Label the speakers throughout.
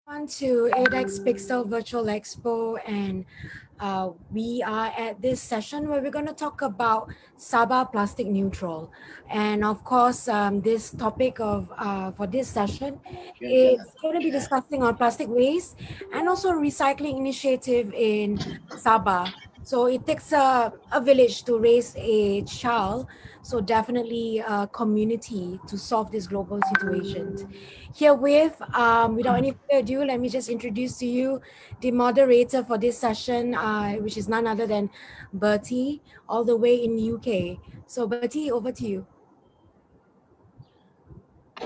Speaker 1: On to ADEX Pixel Virtual Expo, and we are at this session where we're going to talk about Sabah plastic neutral. And of course, this topic of for this session is going to be discussing on plastic waste and also recycling initiative in Sabah. So it takes a village to raise a child, so definitely a community to solve this global situation. Herewith, without any further ado, let me just introduce to you the moderator for this session, which is none other than Bertie, all the way in UK. So Bertie, over to you.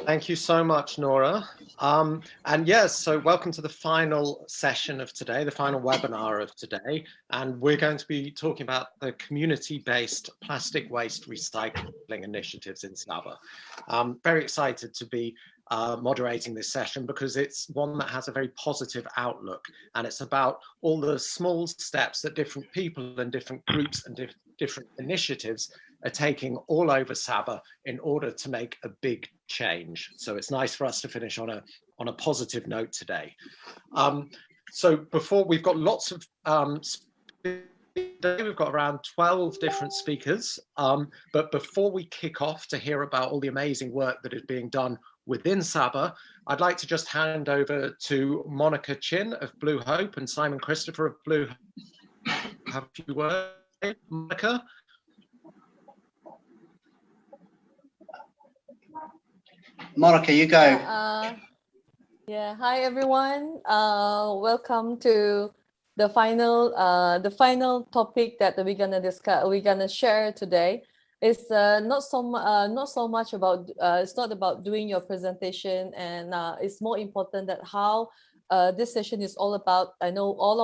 Speaker 2: Thank you so much, Nora. And yes, so welcome to the final session of today, the final webinar of today. And we're going to be talking about the community-based plastic waste recycling initiatives in Sabah. Very excited to be moderating this session because it's one that has a very positive outlook, and it's about all the small steps that different people and different groups and different initiatives are taking all over Sabah in order to make a big change. So it's nice for us to finish on a positive note today. So before, we've got lots of we've got around 12 different speakers, but before we kick off to hear about all the amazing work that is being done within Sabah, I'd like to just hand over to Monica Chin of Blue Hope and Simon Christopher of Blue Hope. Have a few words, Monica?
Speaker 3: Monica, you go.
Speaker 4: Yeah, hi everyone. Welcome to the final topic that we're gonna discuss. We're gonna share today. It's not so much about. It's not about doing your presentation, and it's more important that how this session is all about. I know all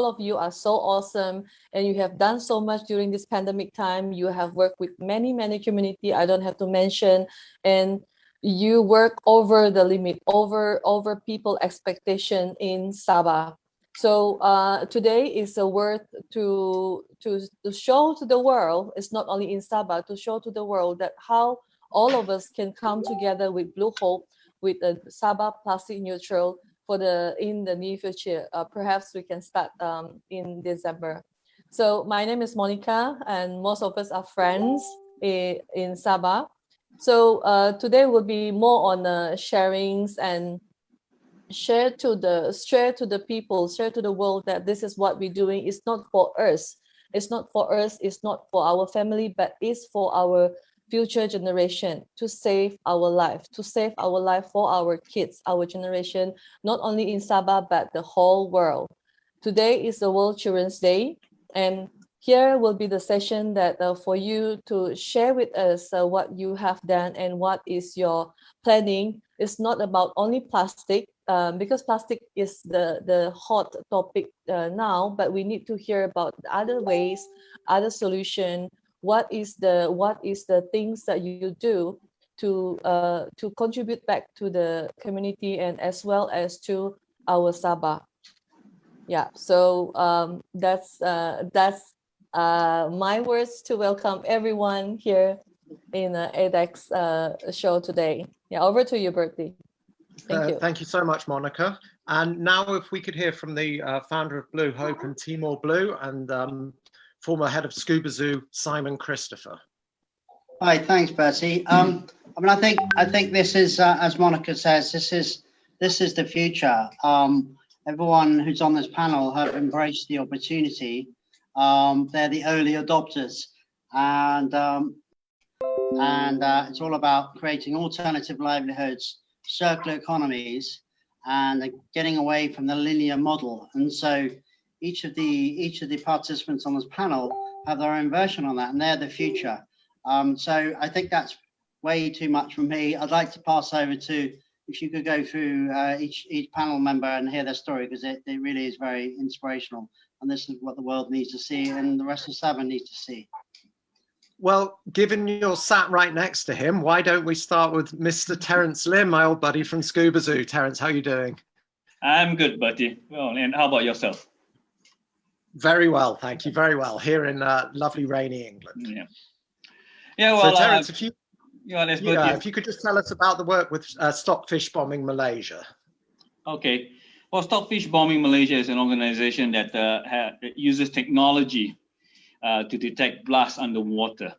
Speaker 4: of you are so awesome, and you have done so much during this pandemic time. You have worked with many community. I don't have to mention, and you work over the limit, over people expectation in Sabah. So today is a word to show to the world. It's not only in Sabah, to show to the world that how all of us can come together with Blue Hope, with a Sabah plastic neutral in the near future. Perhaps we can start in December. So my name is Monica, and most of us are friends in Sabah. So today will be more on sharings and share to the people, share to the world that this is what we're doing. It's not for us. It's not for us. It's not for our family, but it's for our future generation, to save our life, for our kids, our generation, not only in Sabah, but the whole world. Today is the World Children's Day, and here will be the session that for you to share with us what you have done and what is your planning. It's not about only plastic, because plastic is the hot topic now, but we need to hear about other ways, other solution. What is the things that you do to contribute back to the community and as well as to our Sabah? Yeah, so that's my words to welcome everyone here in the ADEX show today. Yeah, over to you, Bertie. Thank you.
Speaker 2: Thank you so much, Monica. And now if we could hear from the founder of Blue Hope and Timor Blue and former head of Scuba Zoo, Simon Christopher.
Speaker 3: Hi, thanks, Bertie. I mean, I think this is, as Monica says, this is the future. Everyone who's on this panel have embraced the opportunity. They're the early adopters, and it's all about creating alternative livelihoods, circular economies, and getting away from the linear model. And so each of the participants on this panel have their own version on that, and they're the future. So I think that's way too much from me. I'd like to pass over to, if you could go through each panel member and hear their story, because it really is very inspirational. And this is what the world needs to see and the rest of Sabah needs to see.
Speaker 2: Well, given you're sat right next to him, why don't we start with Mr. Terence Lim, my old buddy from Scuba Zoo. Terence, how are you doing?
Speaker 5: I'm good, Bertie. Well, and how about yourself?
Speaker 2: Very well, thank you. Very well. Here in lovely rainy England.
Speaker 5: Yeah. Well,
Speaker 2: so Terence, if you
Speaker 5: Yeah, that's
Speaker 2: Yeah,
Speaker 5: Bertie.
Speaker 2: if you could just tell us about the work with Stockfish Bombing Malaysia.
Speaker 5: Okay. Well, Stockfish Bombing Malaysia is an organization that uses technology to detect blasts underwater.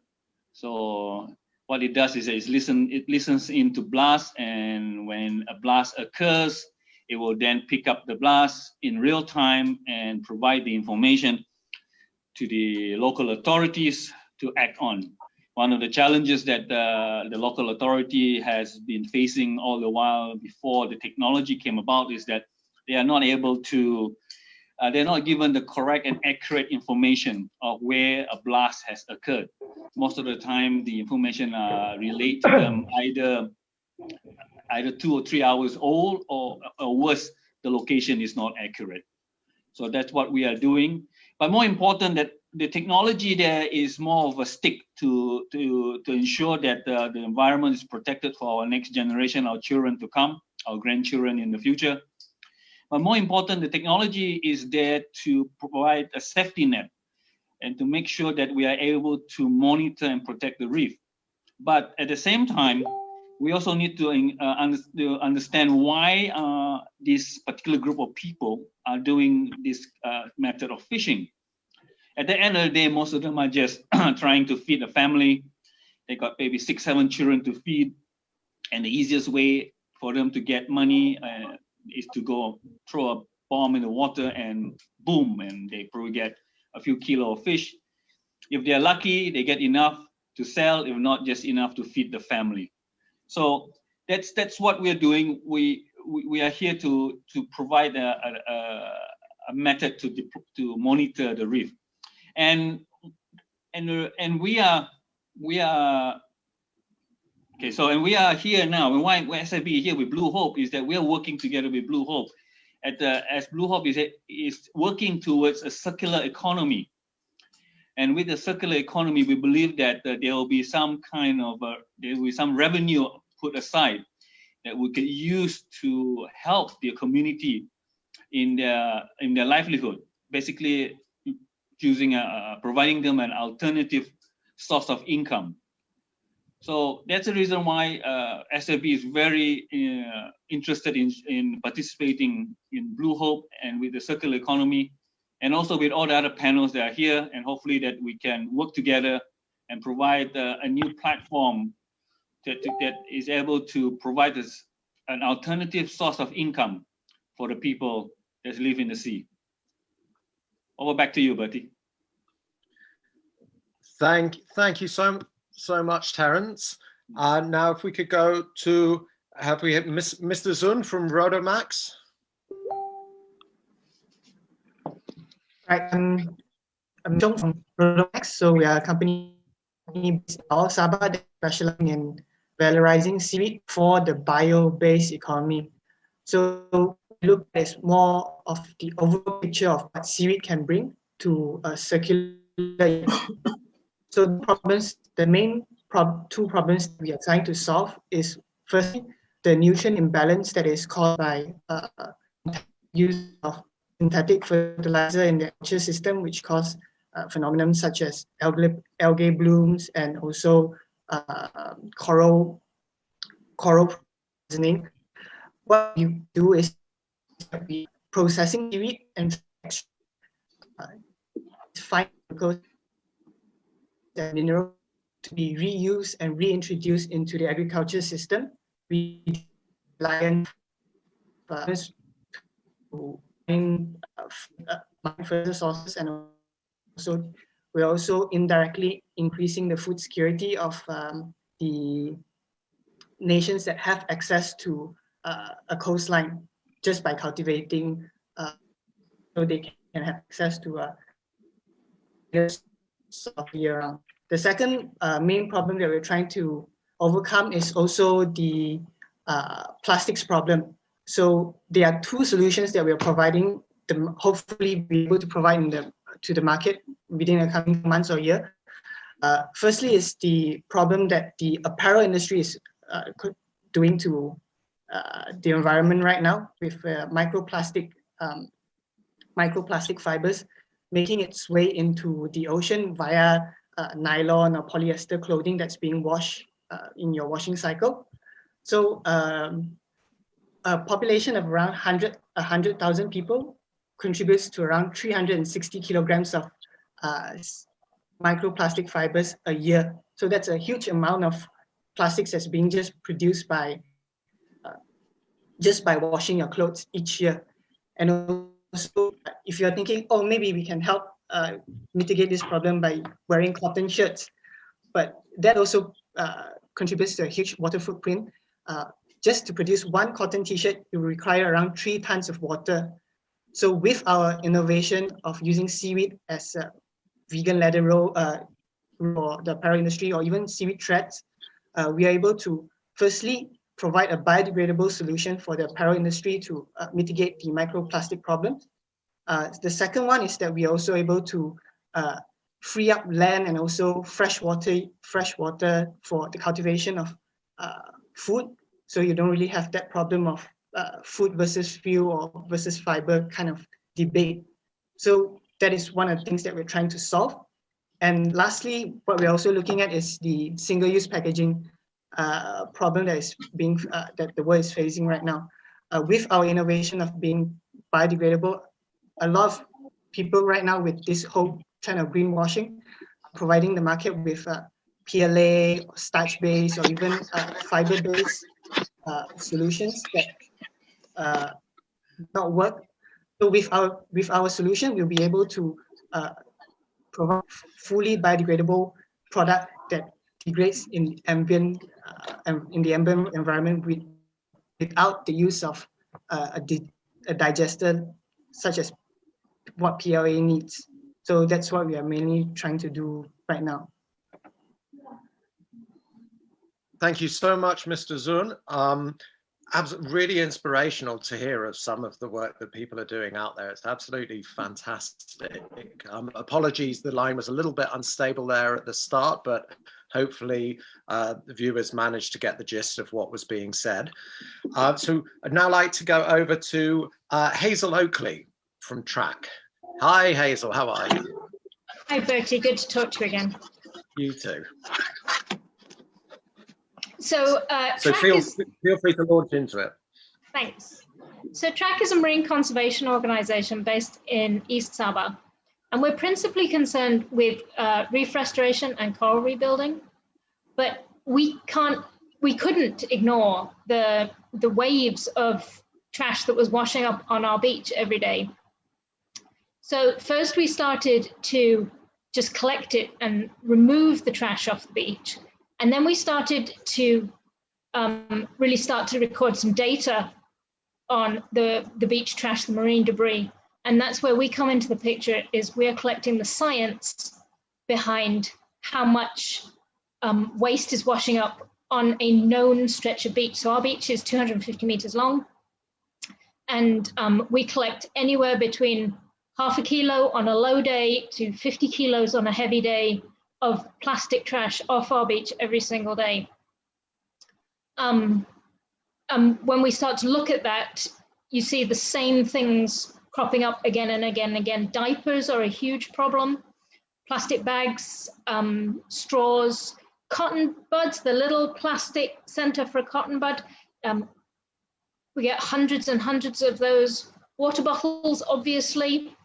Speaker 5: So what it does is it listens into blasts, and when a blast occurs, it will then pick up the blast in real time and provide the information to the local authorities to act on. One of the challenges that the local authority has been facing all the while before the technology came about is that they are not able to, they're not given the correct and accurate information of where a blast has occurred. Most of the time, the information relate to them either 2 or 3 hours old, or worse, the location is not accurate. So that's what we are doing. But more important, that the technology there is more of a stick to ensure that the environment is protected for our next generation, our children to come, our grandchildren in the future. But more important, the technology is there to provide a safety net and to make sure that we are able to monitor and protect the reef. But at the same time, we also need to understand why this particular group of people are doing this method of fishing. At the end of the day, most of them are just trying to feed a family. They got maybe 6, 7 children to feed, and the easiest way for them to get money is to go throw a bomb in the water and boom, and they probably get a few kilo of fish. If they're lucky, they get enough to sell, if not just enough to feed the family. So that's what we are doing. We are here to provide a method to monitor the reef, and we are okay. So and we are here now. And why SIB here with Blue Hope is that we are working together with Blue Hope. As Blue Hope is working towards a circular economy. And with the circular economy, we believe that there will be some kind of there will be some revenue put aside that we could use to help the community in their livelihood. Basically, providing them an alternative source of income. So that's the reason why SFB is very interested in participating in Blue Hope and with the circular economy, and also with all the other panels that are here, and hopefully that we can work together and provide a new platform that is able to provide us an alternative source of income for the people that live in the sea. Over back to you, Bertie.
Speaker 2: Thank you so much, Terence. Now, if we could go to, have we had Mr. Zun from Rotomax?
Speaker 6: Right, I'm Jong from Rotomax. So we are a company based in Sabah that specializing in valorizing seaweed for the bio-based economy. So we look at more of the overall picture of what seaweed can bring to a circular. So the main two problems that we are trying to solve is firstly the nutrient imbalance that is caused by use of synthetic fertilizer in the agriculture system, which cause phenomena such as algae blooms and also coral poisoning. What we do is that we processing seaweed and find the mineral to be reused and reintroduced into the agriculture system. We rely on to mine further sources, and also we're also indirectly increasing the food security of the nations that have access to a coastline just by cultivating, so they can have access to year round. The second main problem that we're trying to overcome is also the plastics problem. So there are two solutions that we are providing, hopefully be able to provide to the market within the coming months or year. Firstly is the problem that the apparel industry is doing to the environment right now with microplastic fibers making its way into the ocean via nylon or polyester clothing that's being washed in your washing cycle. So a population of around 100,000 people contributes to around 360 kilograms of microplastic fibers a year. So that's a huge amount of plastics that's being just produced by washing your clothes each year. And also, if you're thinking, oh, maybe we can help mitigate this problem by wearing cotton shirts, but that also contributes to a huge water footprint. Just to produce one cotton t-shirt, you require around 3 tons of water. So with our innovation of using seaweed as a vegan leather roll for the apparel industry, or even seaweed threads, we are able to firstly provide a biodegradable solution for the apparel industry to mitigate the microplastic problem. The second one is that we are also able to free up land and also fresh water for the cultivation of food. So you don't really have that problem of food versus fuel or versus fiber kind of debate. So that is one of the things that we're trying to solve. And lastly, what we're also looking at is the single-use packaging problem that is being that the world is facing right now. With our innovation of being biodegradable, a lot of people right now with this whole trend of greenwashing, providing the market with PLA, starch-based, or even fiber-based solutions that not work. So with our solution, we'll be able to provide fully biodegradable product that degrades in the ambient environment without the use of a digester such as what PLA needs. So that's what we are mainly trying to do right now.
Speaker 2: Thank you so much, Mr. Zun. Really inspirational to hear of some of the work that people are doing out there. It's absolutely fantastic. Apologies, the line was a little bit unstable there at the start, but hopefully the viewers managed to get the gist of what was being said. So I'd now like to go over to Hazel Oakley from TRAC. Hi, Hazel, how are you?
Speaker 7: Hi, Bertie, good to talk to you again.
Speaker 2: You too.
Speaker 7: So,
Speaker 2: feel free to launch into it.
Speaker 7: Thanks. So TRAC is a marine conservation organization based in East Sabah, and we're principally concerned with reef restoration and coral rebuilding, but we couldn't ignore the waves of trash that was washing up on our beach every day. So first we started to just collect it and remove the trash off the beach. And then we started to really start to record some data on the beach trash, the marine debris. And that's where we come into the picture, is we're collecting the science behind how much waste is washing up on a known stretch of beach. So our beach is 250 meters long. And we collect anywhere between half a kilo on a low day to 50 kilos on a heavy day of plastic trash off our beach every single day. When we start to look at that, you see the same things cropping up again and again and again. Diapers are a huge problem. Plastic bags, straws, cotton buds, the little plastic center for a cotton bud. We get hundreds and hundreds of those. Water bottles, obviously.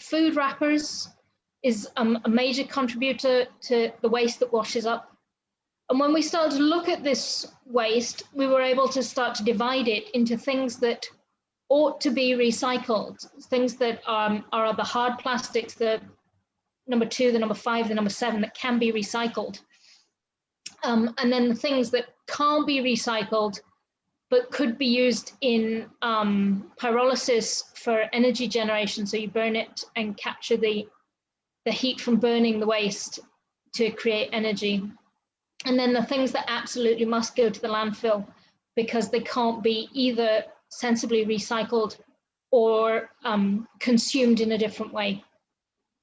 Speaker 7: Food wrappers is a major contributor to the waste that washes up. And when we started to look at this waste, we were able to start to divide it into things that ought to be recycled, things that are the hard plastics, the number 2, the number 5, the number 7 that can be recycled. And then the things that can't be recycled, but could be used in pyrolysis for energy generation. So you burn it and capture the heat from burning the waste to create energy. And then the things that absolutely must go to the landfill because they can't be either sensibly recycled or consumed in a different way.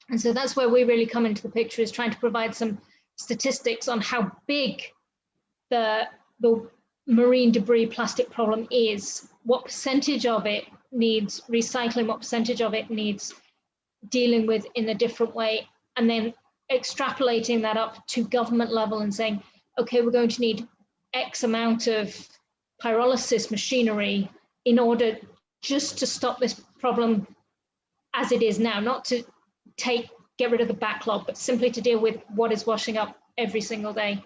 Speaker 7: And so that's where we really come into the picture, is trying to provide some statistics on how big the marine debris plastic problem is, what percentage of it needs recycling, what percentage of it needs dealing with in a different way, and then extrapolating that up to government level and saying, okay, we're going to need X amount of pyrolysis machinery in order just to stop this problem as it is now, not to get rid of the backlog, but simply to deal with what is washing up every single day.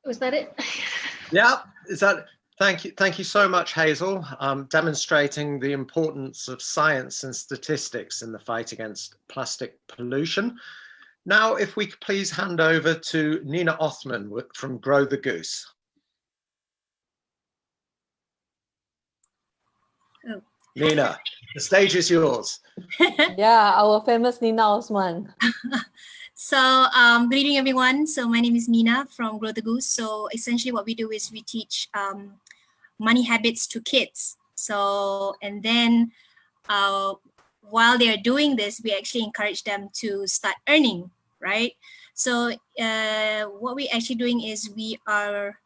Speaker 7: Was that it?
Speaker 2: Yeah, thank you so much, Hazel, demonstrating the importance of science and statistics in the fight against plastic pollution. Now, if we could please hand over to Nina Othman from Grow the Goose.
Speaker 8: Oh.
Speaker 2: Nina, the stage is yours.
Speaker 4: Yeah, our famous Nina Osman.
Speaker 8: So good evening, everyone. So my name is Nina from Grow the Goose. So essentially what we do is we teach money habits to kids. So, and then while they're doing this, we actually encourage them to start earning, right? So what we're actually doing is we are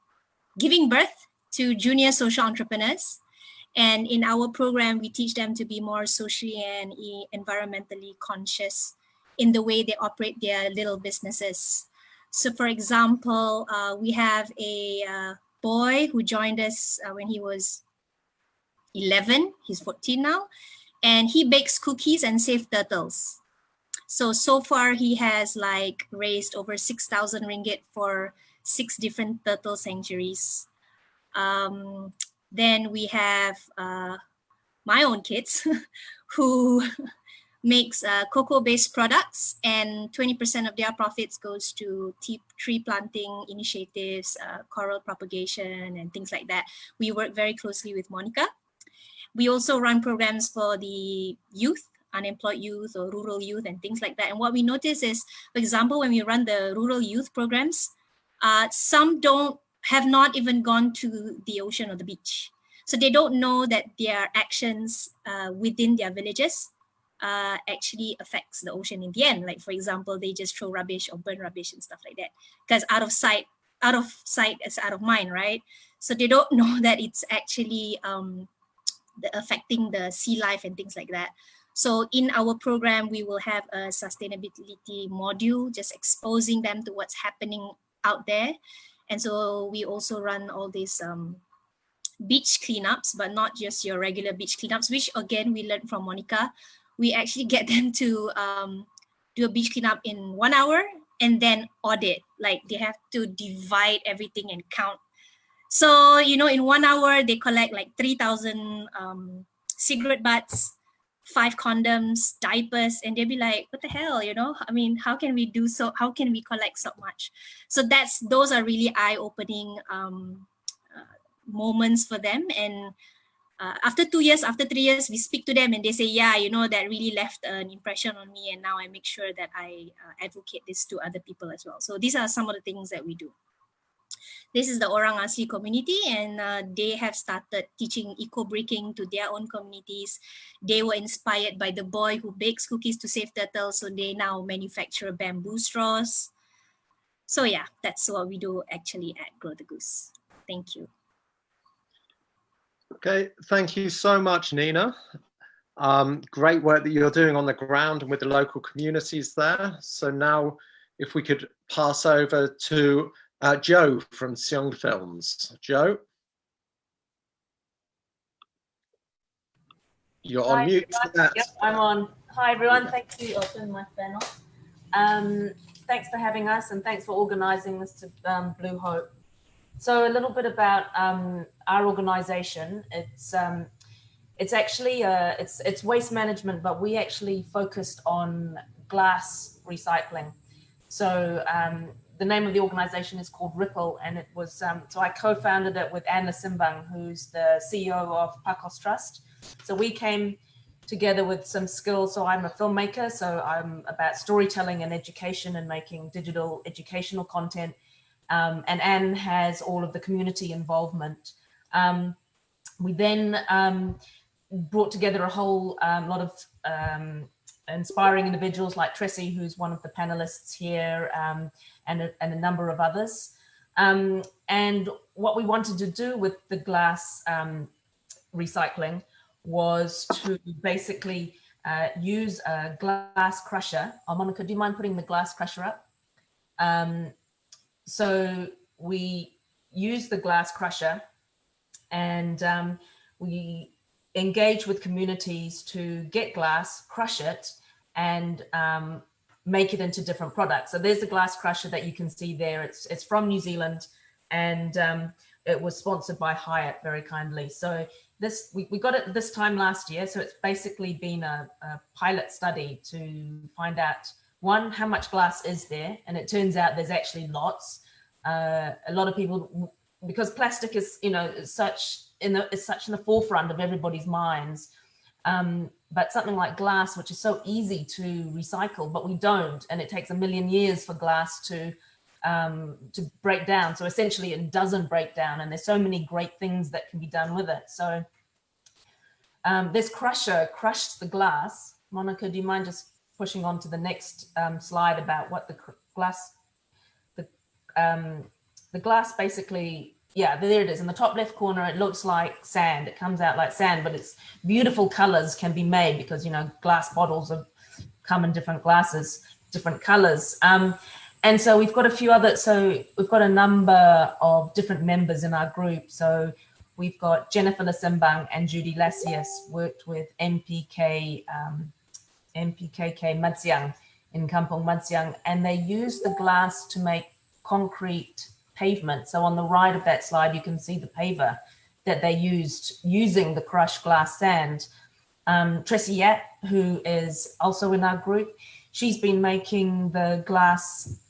Speaker 8: giving birth to junior social entrepreneurs. And in our program, we teach them to be more socially and environmentally conscious in the way they operate their little businesses. So for example, we have a boy who joined us when he was 11, he's 14 now, and he bakes cookies and saves turtles. So far he has like raised over 6,000 ringgit for 6 different turtle sanctuaries. Then we have my own kids who makes cocoa-based products, and 20% of their profits goes to tree planting initiatives, coral propagation, and things like that. We work very closely with Monica. We also run programs for the youth, unemployed youth or rural youth and things like that. And what we notice is, for example, when we run the rural youth programs, some have not even gone to the ocean or the beach. So they don't know that their actions within their villages actually affects the ocean in the end. Like, for example, they just throw rubbish or burn rubbish and stuff like that. Because out of sight is out of mind, right? So they don't know that it's actually affecting the sea life and things like that. So in our program, we will have a sustainability module, just exposing them to what's happening out there. And so we also run all these beach cleanups, but not just your regular beach cleanups, which again, we learned from Monica. We actually get them to do a beach cleanup in 1 hour and then audit. Like they have to divide everything and count. So, you know, in 1 hour, they collect like 3,000 cigarette butts, 5 condoms, diapers, and they'll be like, what the hell, you know? I mean, how can we do so? How can we collect so much? So those are really eye-opening moments for them. And after 2 years, after 3 years, we speak to them and they say, yeah, you know, that really left an impression on me. And now I make sure that I advocate this to other people as well. So these are some of the things that we do. This is the Orang Asli community, and they have started teaching eco-breaking to their own communities. They were inspired by the boy who bakes cookies to save turtles, so they now manufacture bamboo straws. So yeah, that's what we do actually at Grow the Goose. Thank you.
Speaker 2: Okay, thank you so much, Nina. Great work that you're doing on the ground and with the local communities there. So now if we could pass over to Joe from Seong Films. Joe? You're on mute.
Speaker 9: Yep, I'm on. Hi, everyone. Thank you. I'll turn my fan off. Thanks for having us, and thanks for organising this to Blue Hope. So a little bit about our organisation. It's actually it's waste management, but we actually focused on glass recycling. So the name of the organisation is called Ripple, and it was so I co-founded it with Anna Simbang, who's the CEO of Pakos Trust. So we came together with some skills. So I'm a filmmaker, so I'm about storytelling and education and making digital educational content. And Anne has all of the community involvement. We then brought together a whole lot of inspiring individuals like Tracy, who's one of the panelists here, and a number of others. And what we wanted to do with the glass recycling was to basically use a glass crusher. Oh, Monica, do you mind putting the glass crusher up? So we use the glass crusher, and we engage with communities to get glass, crush it, and make it into different products. So there's the glass crusher that you can see there. It's from New Zealand, and it was sponsored by Hyatt very kindly. So this we got it this time last year. So it's basically been a pilot study to find out, one, how much glass is there, and it turns out there's actually lots. A lot of people, because plastic is, you know, is such in the forefront of everybody's minds. But something like glass, which is so easy to recycle, but we don't, and it takes 1 million years for glass to break down. So essentially it doesn't break down, and there's so many great things that can be done with it. So this crusher crushed the glass. Monica, do you mind just pushing on to the next slide about what the glass basically, yeah, there it is. In the top left corner, it looks like sand. It comes out like sand, but it's beautiful colors can be made because, you know, glass bottles come in different glasses, different colors. And so we've got a few other, so we've got a number of different members in our group. So we've got Jennifer Lasimbang and Judy Lasius worked with MPKK Madsiang in Kampong Madsiang, and they use the glass to make concrete pavement. So on the right of that slide, you can see the paver that they used using the crushed glass sand. Tracy Yap, who is also in our group, she's been making the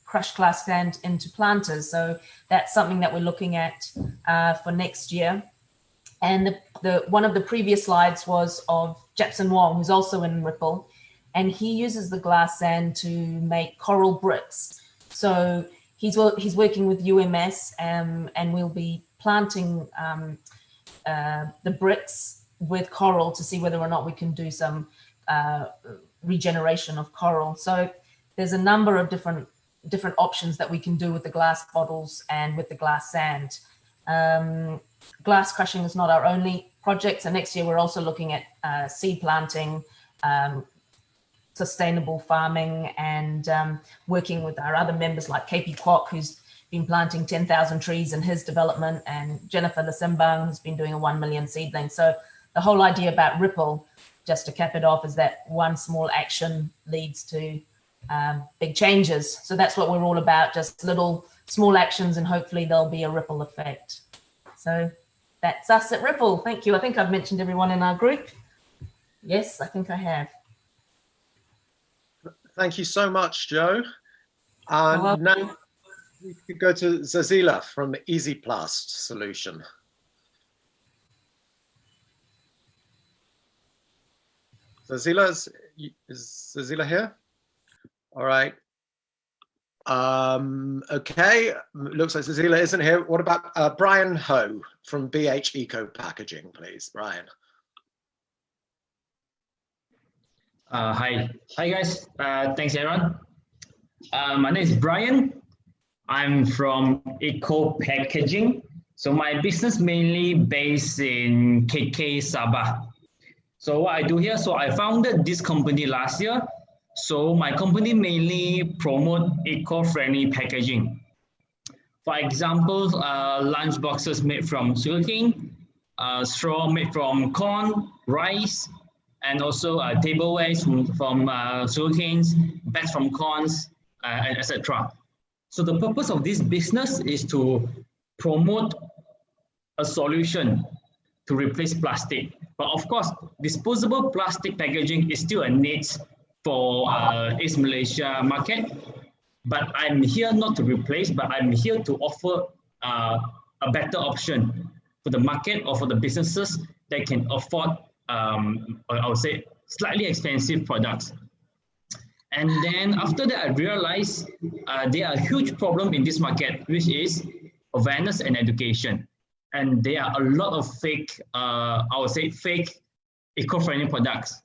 Speaker 9: crushed glass sand into planters. So that's something that we're looking at for next year. And one of the previous slides was of Japson Wong, who's also in Ripple, and he uses the glass sand to make coral bricks. So he's working with UMS, and we'll be planting the bricks with coral to see whether or not we can do some regeneration of coral. So there's a number of different options that we can do with the glass bottles and with the glass sand. Glass crushing is not our only project. So next year we're also looking at seed planting, sustainable farming, and working with our other members like KP Kwok, who's been planting 10,000 trees in his development, and Jennifer Lasimbang, who's been doing a 1 million seedling. So the whole idea about Ripple, just to cap it off, is that one small action leads to big changes. So that's what we're all about, just little small actions, and hopefully there'll be a ripple effect. So that's us at Ripple. Thank you. I think I've mentioned everyone in our group. Yes, I think I have.
Speaker 2: Thank you so much, Joe. And now we could go to Zazila from EasyPlast Solution. Zazila, is Zazila here? All right. Okay, looks like Zazila isn't here. What about Brian Ho from BH Eco Packaging, please, Brian?
Speaker 10: Hi guys, thanks everyone. My name is Brian. I'm from Eco Packaging. So my business mainly based in KK Sabah. So what I do here, so I founded this company last year. So my company mainly promote eco-friendly packaging. For example, lunch boxes made from sugarcane, straw made from corn, rice, and also tablewares from sugarcanes, bags from corns, and etc. So the purpose of this business is to promote a solution to replace plastic. But of course, disposable plastic packaging is still a need for East Malaysia market. But I'm here not to replace, but I'm here to offer a better option for the market or for the businesses that can afford, I would say, slightly expensive products. And then after that, I realized there are a huge problem in this market, which is awareness and education. And there are a lot of fake, I would say, fake eco-friendly products.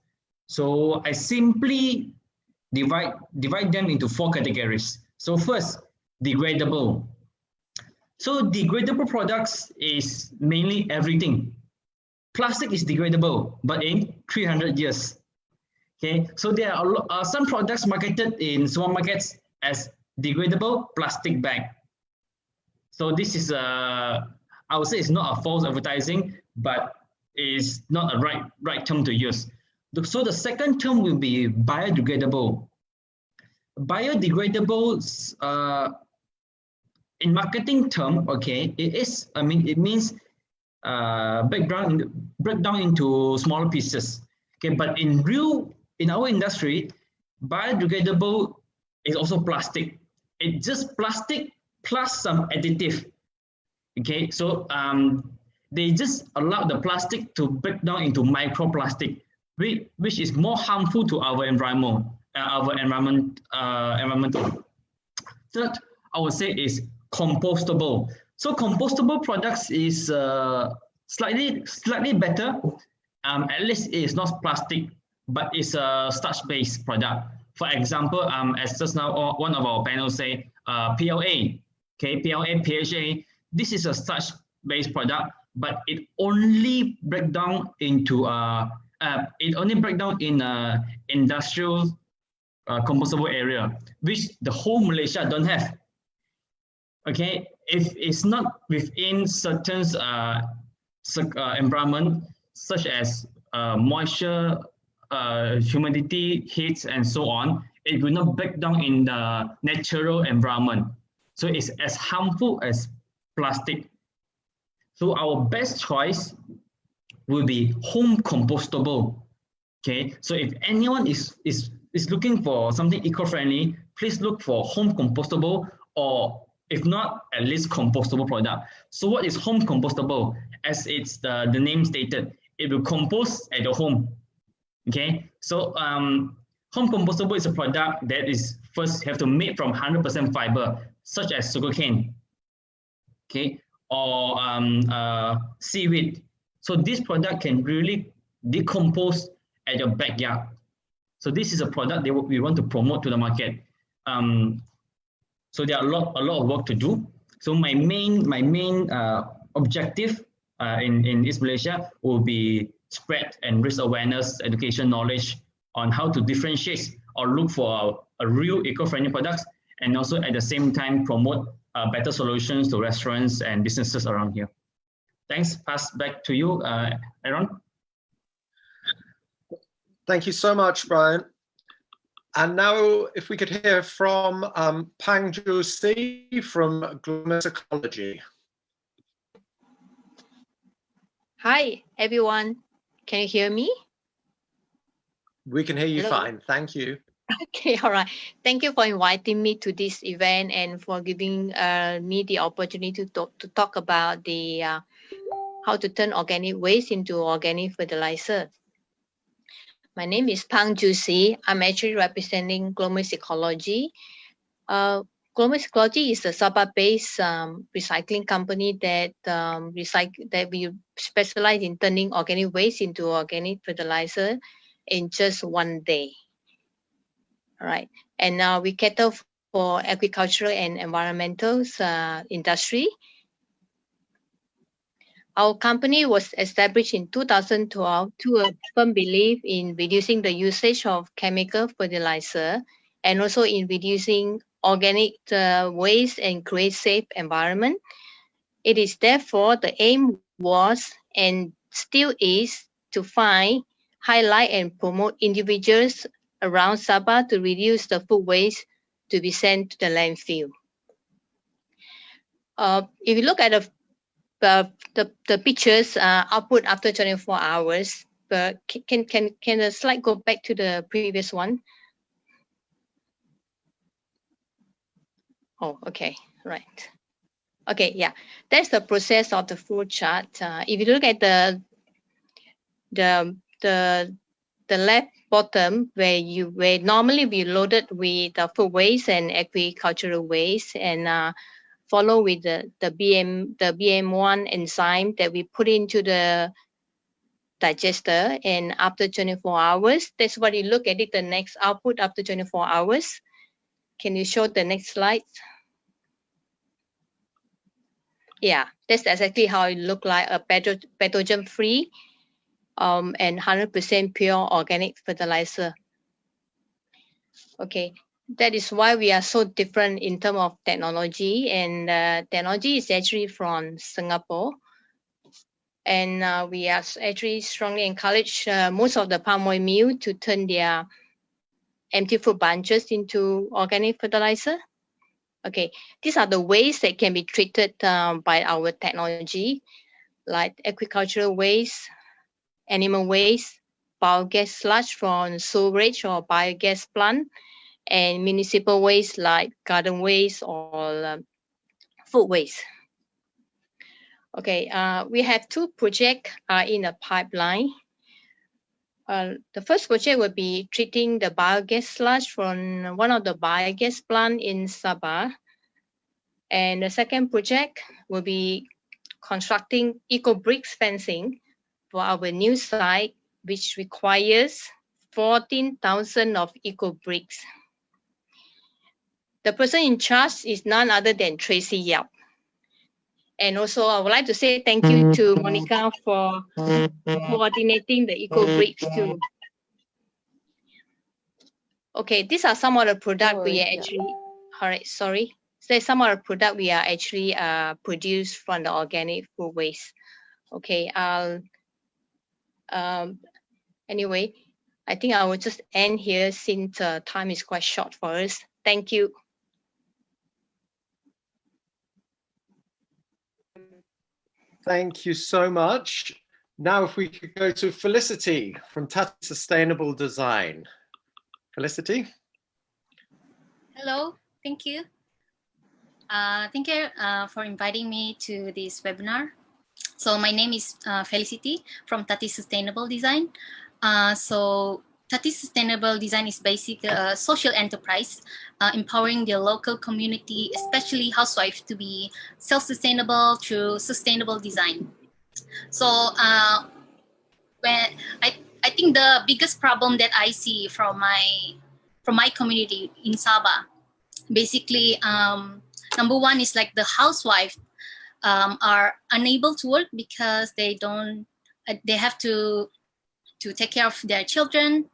Speaker 10: So I simply divide them into 4 categories. So first, degradable. So degradable products is mainly everything. Plastic is degradable, but in 300 years. Okay, so there are some products marketed in supermarkets as biodegradable plastic bag. So this is I would say it's not a false advertising, but it's not a right term to use. So the second term will be biodegradable. Biodegradable in marketing term, okay, it means breakdown into smaller pieces. Okay, but in our industry, biodegradable is also plastic. It's just plastic plus some additive. Okay, so they just allow the plastic to break down into microplastic, which is more harmful to our environment. Environmental. Third, I would say is compostable. So compostable products is slightly better. At least it's not plastic, but it's a starch-based product. For example, as just now one of our panels say, PLA, okay, PLA, PHA. This is a starch-based product, but it only break down into in industrial compostable area, which the whole Malaysia don't have. Okay, if it's not within certain environment such as moisture, humidity, heat, and so on, it will not break down in the natural environment. So it's as harmful as plastic. So our best choice will be home compostable. Okay, so if anyone is looking for something eco-friendly, please look for home compostable, or if not, at least compostable product. So what is home compostable? As it's the name stated, it will compost at your home. Okay, so home compostable is a product that is first have to make from 100% fiber, such as sugarcane, okay, or seaweed. So this product can really decompose at your backyard. So this is a product that we want to promote to the market. So there are a lot of work to do. So my main objective in East Malaysia will be spread and raise awareness, education, knowledge on how to differentiate or look for a real eco-friendly products, and also at the same time promote better solutions to restaurants and businesses around here. Thanks. Pass back to you, Aaron.
Speaker 2: Thank you so much, Brian. And now if we could hear from Pang Ju Si from Global Ecology.
Speaker 11: Hi, everyone. Can you hear me?
Speaker 2: We can hear you
Speaker 11: Hello.
Speaker 2: fine. Thank you.
Speaker 11: Okay, all right. Thank you for inviting me to this event and for giving me the opportunity to talk about the how to turn organic waste into organic fertilizer. My name is Pang Ju Si. I'm actually representing Global Ecology. Global Ecology is a Sabah-based recycling company that we specialize in turning organic waste into organic fertilizer in just one day. All right, and we cater for agricultural and environmental industry. Our company was established in 2012 to a firm belief in reducing the usage of chemical fertilizer and also in reducing organic waste and create safe environment. It is therefore the aim was and still is to find, highlight and promote individuals around Sabah to reduce the food waste to be sent to the landfill. If you look at the pictures output after 24 hours, but can the slide go back to the previous one? Oh, okay, right. Okay, yeah, that's the process of the flow chart. If you look at the left bottom where normally we loaded with food waste and agricultural waste, and follow with the BM1 enzyme that we put into the digester, and after 24 hours, that's what you look at it, the next output after 24 hours. Can you show the next slide? Yeah, that's exactly how it looked like, a pathogen-free and 100% pure organic fertilizer. Okay, That is why we are so different in terms of technology, and technology is actually from Singapore. And we are actually strongly encourage most of the palm oil mill to turn their empty fruit bunches into organic fertilizer. Okay, these are the ways that can be treated by our technology, like agricultural waste, animal waste, biogas sludge from sewage or biogas plant, and municipal waste like garden waste or food waste. Okay, we have 2 projects in the pipeline. The first project will be treating the biogas sludge from one of the biogas plant in Sabah. And the second project will be constructing eco-bricks fencing for our new site, which requires 14,000 of eco-bricks. The person in charge is none other than Tracy Yap. And also, I would like to say thank you to Monica for coordinating the eco-bricks too. Okay, these are some of the products we are actually, all right, sorry. So some of the product we are actually produced from the organic food waste. Okay, anyway, I think I will just end here since time is quite short for us. Thank you.
Speaker 2: Thank you so much. Now, if we could go to Felicity from Tata Sustainable Design. Felicity.
Speaker 12: Hello, thank you. Thank you for inviting me to this webinar. So my name is Felicity from Tati Sustainable Design. So Tati Sustainable Design is basically a social enterprise empowering the local community, especially housewives, to be self-sustainable through sustainable design. So when I think the biggest problem that I see from my community in Sabah, basically number one is like the housewife are unable to work because they have to take care of their children,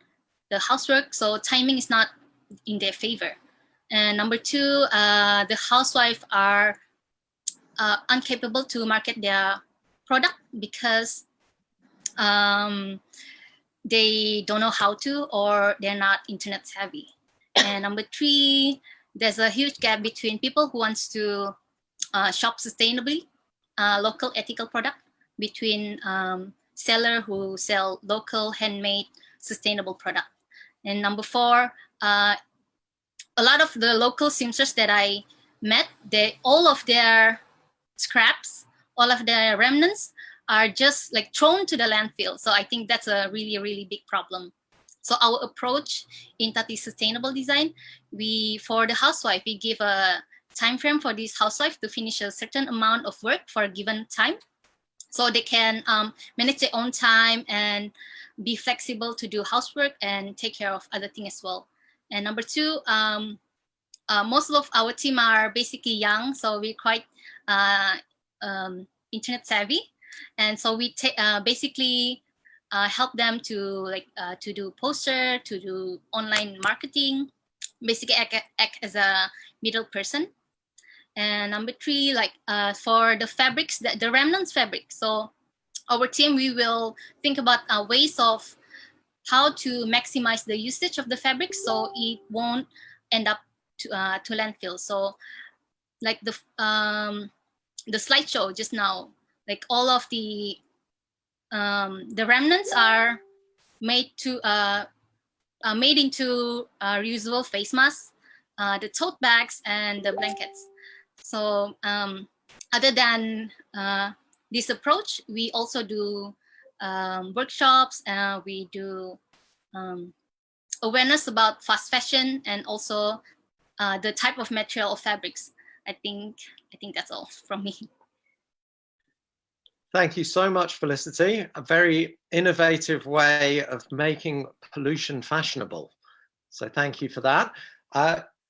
Speaker 12: the housework, so timing is not in their favor. And number two, the housewife are incapable to market their product because they don't know how to, or they're not internet savvy. And number three, there's a huge gap between people who wants to shop sustainably, local ethical product, between seller who sell local handmade sustainable product. And number four, a lot of the local seamsters that I met, all of their scraps, all of their remnants are just like thrown to the landfill. So I think that's a really, really big problem. So our approach in Tati Sustainable Design, for the housewife, we give a time frame for this housewife to finish a certain amount of work for a given time, so they can manage their own time and be flexible to do housework and take care of other things as well. And number two, most of our team are basically young, so we're quite internet savvy, and so we basically help them to do poster, to do online marketing, basically act as a middle person. And number three, for the fabrics, the remnants fabric. So our team, we will think about ways of how to maximize the usage of the fabric so it won't end up to landfill. So like the slideshow just now, like all of the remnants are made into reusable face masks, the tote bags, and the blankets. So other than this approach, we also do workshops, we do awareness about fast fashion, and also the type of material of fabrics. I think that's all from me.
Speaker 2: Thank you so much, Felicity. A very innovative way of making pollution fashionable. So thank you for that.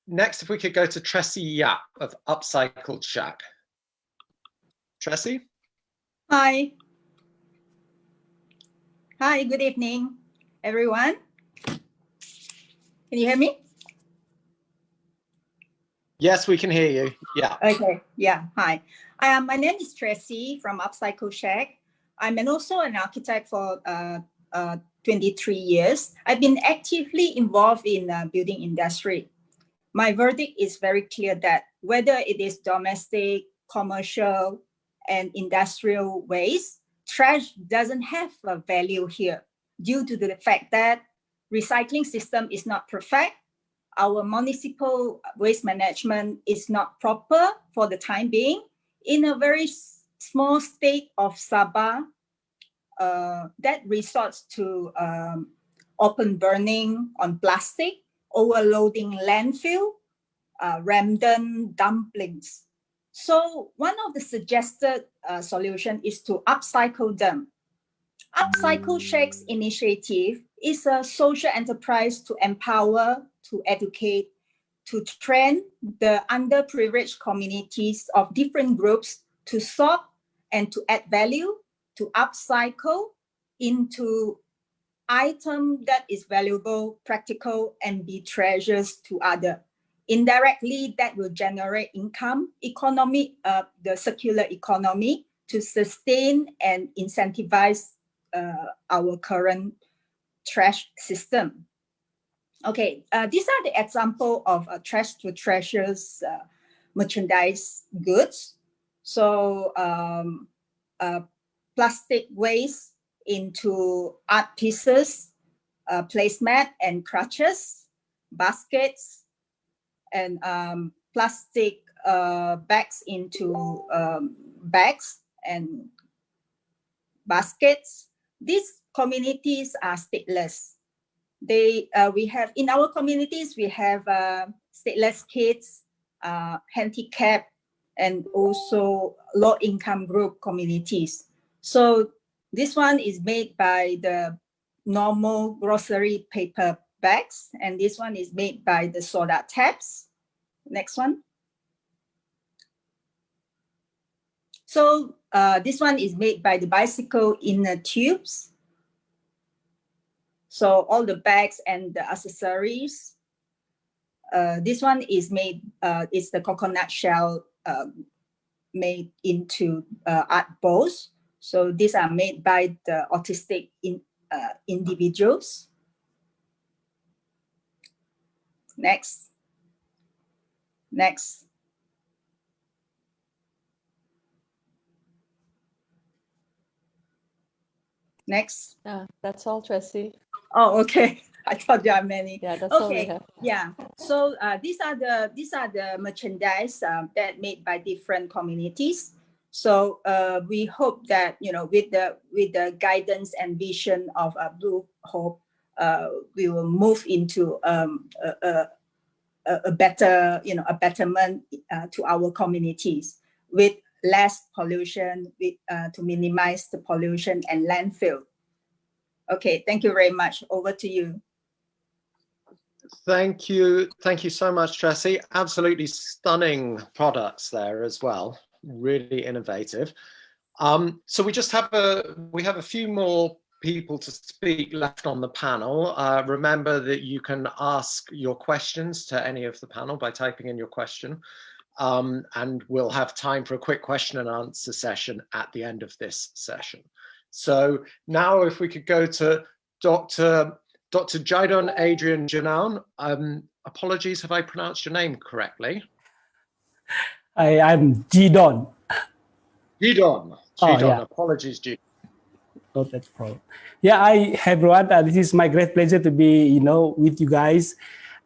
Speaker 2: Next, if we could go to Tracy Yap of Upcycled Shack. Tracy?
Speaker 13: Hi. Hi, good evening, everyone. Can you hear me?
Speaker 2: Yes, we can hear you. Yeah.
Speaker 13: Okay. Yeah. Hi. My name is Tracy from Upcycle Shack. I'm also an architect for 23 years. I've been actively involved in building industry. My verdict is very clear that whether it is domestic, commercial, and industrial waste, trash doesn't have a value here due to the fact that recycling system is not perfect. Our municipal waste management is not proper for the time being. In a very small state of Sabah, that resorts to open burning on plastic, overloading landfill, random dumplings. So one of the suggested solution is to upcycle them. Upcycle Shacks initiative is a social enterprise to empower, to educate, to train the underprivileged communities of different groups to sort and to add value, to upcycle into item that is valuable, practical, and be treasures to other. Indirectly, that will generate income, economy, the circular economy to sustain and incentivize our current trash system. Okay, these are the example of trash to treasures merchandise goods. So plastic waste into art pieces, placemat and crutches, baskets, and plastic bags into bags and baskets. These communities are stateless. We have in our communities, we have stateless kids, handicapped, and also low-income group communities. So this one is made by the normal grocery paper bags, and this one is made by the soda taps. Next one. So this one is made by the bicycle inner tubes. So all the bags and the accessories. This one is made, it's the coconut shell made into art bowls. So these are made by the autistic individuals. Next. Next. Next.
Speaker 4: That's all, Tracy.
Speaker 13: Oh, okay. I thought there are many.
Speaker 4: Yeah, that's all we
Speaker 13: Okay.
Speaker 4: have.
Speaker 13: Yeah. So these are the merchandise that made by different communities. So we hope that with the guidance and vision of Blue Hope, we will move into a better a betterment to our communities with less pollution, to minimize the pollution and landfill. Okay, thank you very much. Over to you.
Speaker 2: Thank you so much, Tracy. Absolutely stunning products there as well. Really innovative. So we just have a few more people to speak left on the panel. Remember that you can ask your questions to any of the panel by typing in your question, and we'll have time for a quick question and answer session at the end of this session. So now, if we could go to Dr. Jidon Adrian Janaun. Apologies, have I pronounced your name correctly?
Speaker 14: I'm Jidon.
Speaker 2: Jidon.
Speaker 14: Oh, yeah.
Speaker 2: Apologies, Jidon.
Speaker 14: No, that's problem. Yeah, hi everyone. This is my great pleasure to be, with you guys.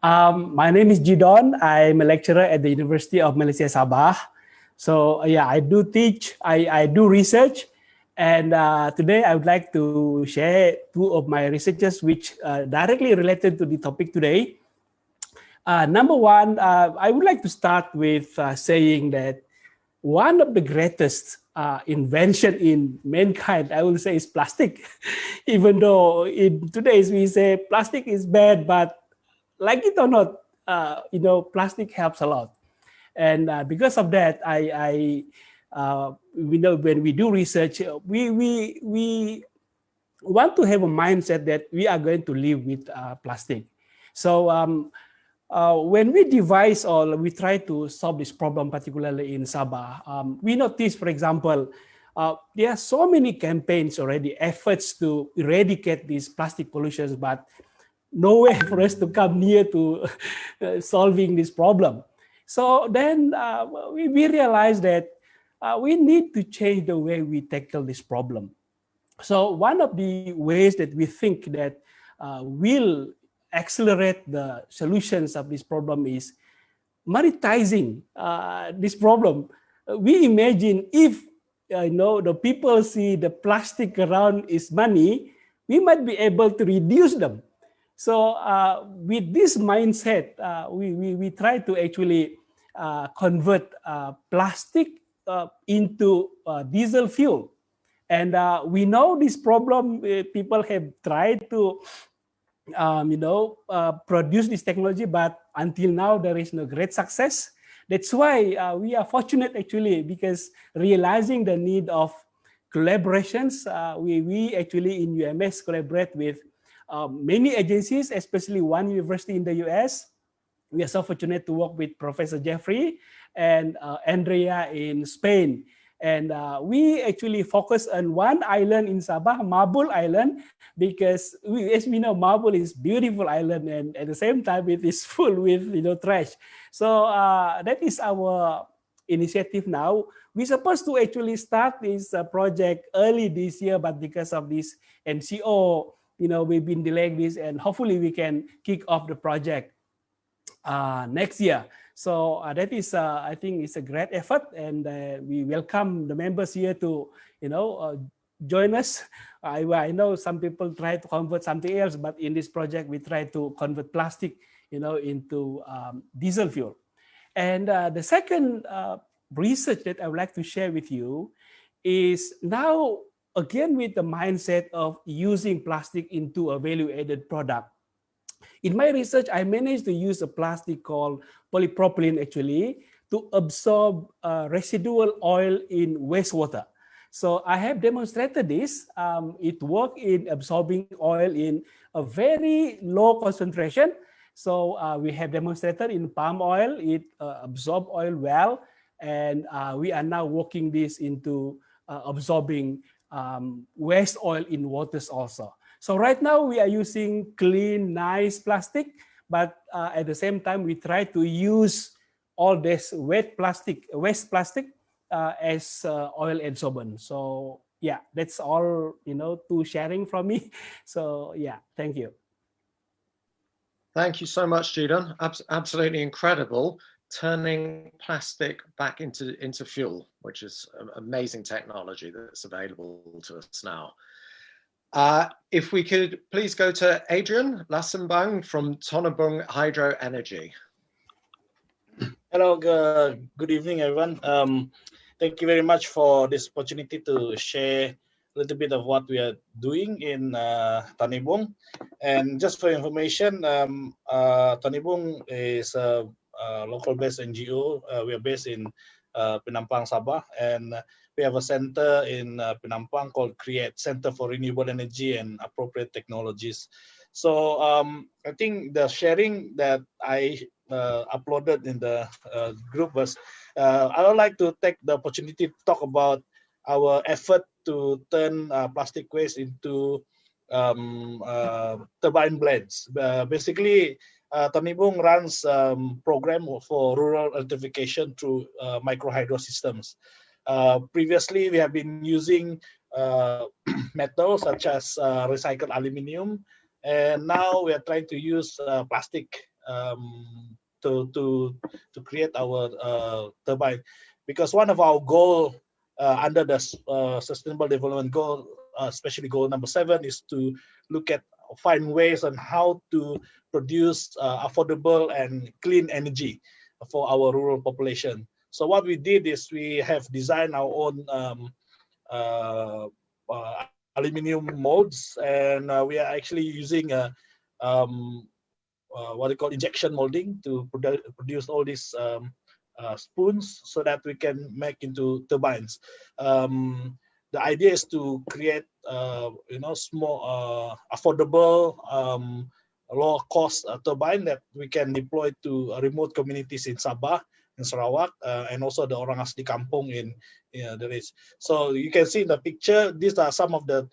Speaker 14: My name is Jidon. I'm a lecturer at the University of Malaysia Sabah. So yeah, I do teach. I do research. And today I would like to share two of my researches which directly related to the topic today. Number one, I would like to start with saying that one of the greatest invention in mankind, I will say, is plastic. Even though in today's we say plastic is bad, but like it or not, plastic helps a lot. And because of that, we know when we do research, we want to have a mindset that we are going to live with plastic. So when we devise or we try to solve this problem, particularly in Sabah, we notice, for example, there are so many campaigns already, efforts to eradicate these plastic pollutions, but no way for us to come near to solving this problem. So then we realized that we need to change the way we tackle this problem. So one of the ways that we think that will accelerate the solutions of this problem is monetizing this problem. We imagine if the people see the plastic around is money, we might be able to reduce them. So with this mindset, we try to actually convert plastic into diesel fuel. And we know this problem, people have tried to produce this technology, but until now there is no great success. That's why we are fortunate actually, because realizing the need of collaborations, we actually in UMS collaborate with many agencies, especially one university in the US. We are so fortunate to work with Professor Jeffrey and Andrea in Spain. And we actually focus on one island in Sabah, Marble Island, because as we know, Marble is beautiful island, and at the same time it is full with trash. So that is our initiative now. We're supposed to actually start this project early this year, but because of this MCO, we've been delaying this, and hopefully we can kick off the project next year. So that is, I think, it's a great effort, and we welcome the members here to, join us. I know some people try to convert something else, but in this project we try to convert plastic, into diesel fuel. And the second research that I would like to share with you is now again with the mindset of using plastic into a value-added product. In my research, I managed to use a plastic called polypropylene actually to absorb residual oil in wastewater. So I have demonstrated this. It works in absorbing oil in a very low concentration. So we have demonstrated in palm oil, it absorbs oil well. And we are now working this into absorbing waste oil in waters also. So right now we are using clean, nice plastic, but at the same time we try to use all this waste plastic as oil adsorbent. So yeah, that's all to sharing from me. So yeah, thank you.
Speaker 2: Thank you so much, Jidon. Absolutely incredible. Turning plastic back into fuel, which is an amazing technology that's available to us now. If we could please go to Adrian Lassenbang from Tonabung Hydro Energy.
Speaker 15: Hello, good evening, everyone. Thank you very much for this opportunity to share a little bit of what we are doing in Tonabung. And just for information, Tonabung is a local-based NGO. We are based in Penampang, Sabah, and we have a center in Penampang called CREATE, Center for Renewable Energy and Appropriate Technologies. So I think the sharing that I uploaded in the group was, I would like to take the opportunity to talk about our effort to turn plastic waste into turbine blades. Basically, Tonabung runs program for rural electrification through micro hydro systems. Previously, we have been using metals such as recycled aluminium, and now we are trying to use plastic to create our turbine, because one of our goal under the Sustainable Development Goal, especially goal number 7, is to find ways on how to produce affordable and clean energy for our rural population. So what we did is we have designed our own aluminium molds, and we are actually using what they call injection molding to produce all these spoons so that we can make into turbines. The idea is to create, small, affordable low cost turbine that we can deploy to remote communities in Sabah and Sarawak, and also the orang asli kampung in there is. So you can see in the picture, these are some of the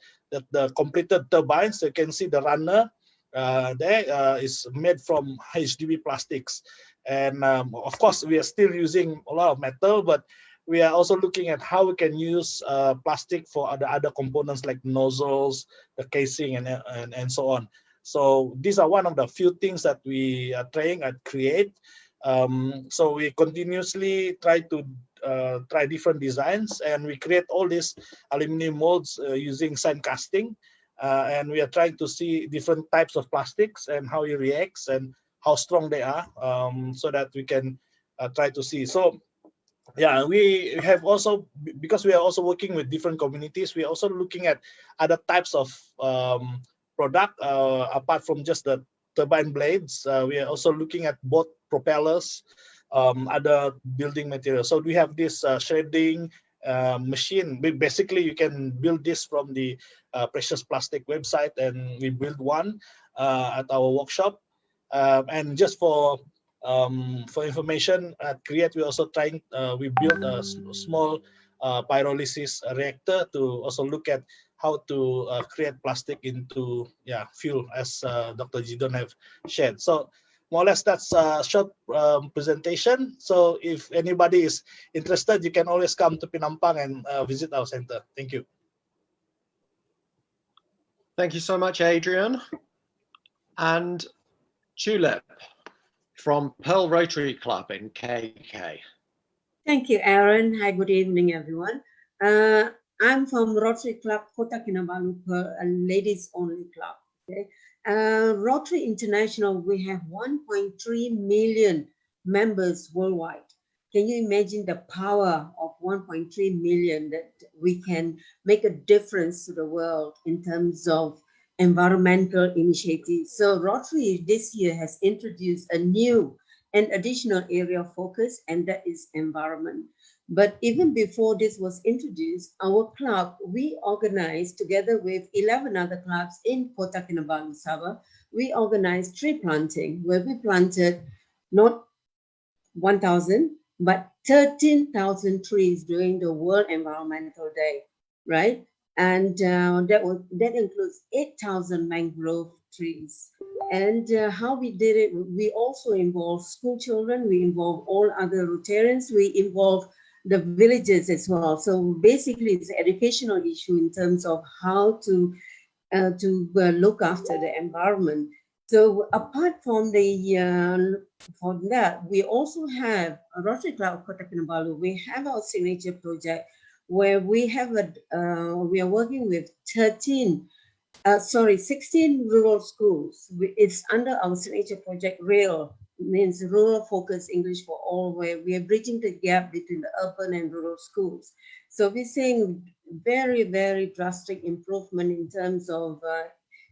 Speaker 15: completed turbines. You can see the runner there is made from HDB plastics. And of course, we are still using a lot of metal, but we are also looking at how we can use plastic for other components like nozzles, the casing, and so on. So these are one of the few things that we are trying to create. So we continuously try to try different designs, and we create all these aluminum molds using sand casting. And we are trying to see different types of plastics and how it reacts and how strong they are, so that we can try to see. So yeah, we have also, because we are also working with different communities, we are also looking at other types of product apart from just the turbine blades. We are also looking at both propellers, other building materials. So we have this shredding machine. Basically, you can build this from the Precious Plastic website, and we build one at our workshop. And just for information, at Create, we also trying, we built a small pyrolysis reactor to also look at how to create plastic into fuel, as Dr. Jidon have shared. So more or less that's a short presentation. So if anybody is interested, you can always come to Penampang and visit our center. Thank you.
Speaker 2: Thank you so much, Adrian. And Tulip from Pearl Rotary Club in KK.
Speaker 16: Thank you, Aaron. Hi, good evening, everyone. I'm from Rotary Club Kota Kinabalu, a ladies-only club. Okay? Rotary International, we have 1.3 million members worldwide. Can you imagine the power of 1.3 million, that we can make a difference to the world in terms of environmental initiatives? So Rotary this year has introduced a new and additional area of focus, and that is environment. But even before this was introduced, our club, we organized together with 11 other clubs in Kota Kinabalu, Sabah, we organized tree planting, where we planted not 1,000, but 13,000 trees during the World Environmental Day, right? And that includes 8,000 mangrove trees. And how we did it, we also involved school children, we involved all other Rotarians, we involved the villages as well. So basically it's an educational issue in terms of how to look after the environment. So apart from from that, we also have a Rotary Club Kota Kinabalu. We have our signature project where we have we are working with 16 rural schools. It's under our signature project, RAIL, means Rural Focus English for All, where we are bridging the gap between the urban and rural schools. So we're seeing very, very drastic improvement in terms of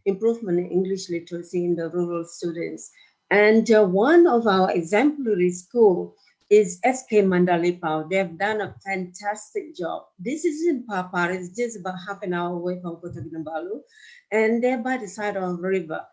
Speaker 16: improvement in English literacy in the rural students. And one of our exemplary school is SK Mandalipau. They have done a fantastic job. This is in Papar, it's just about half an hour away from Kota Kinabalu, and they're by the side of the river.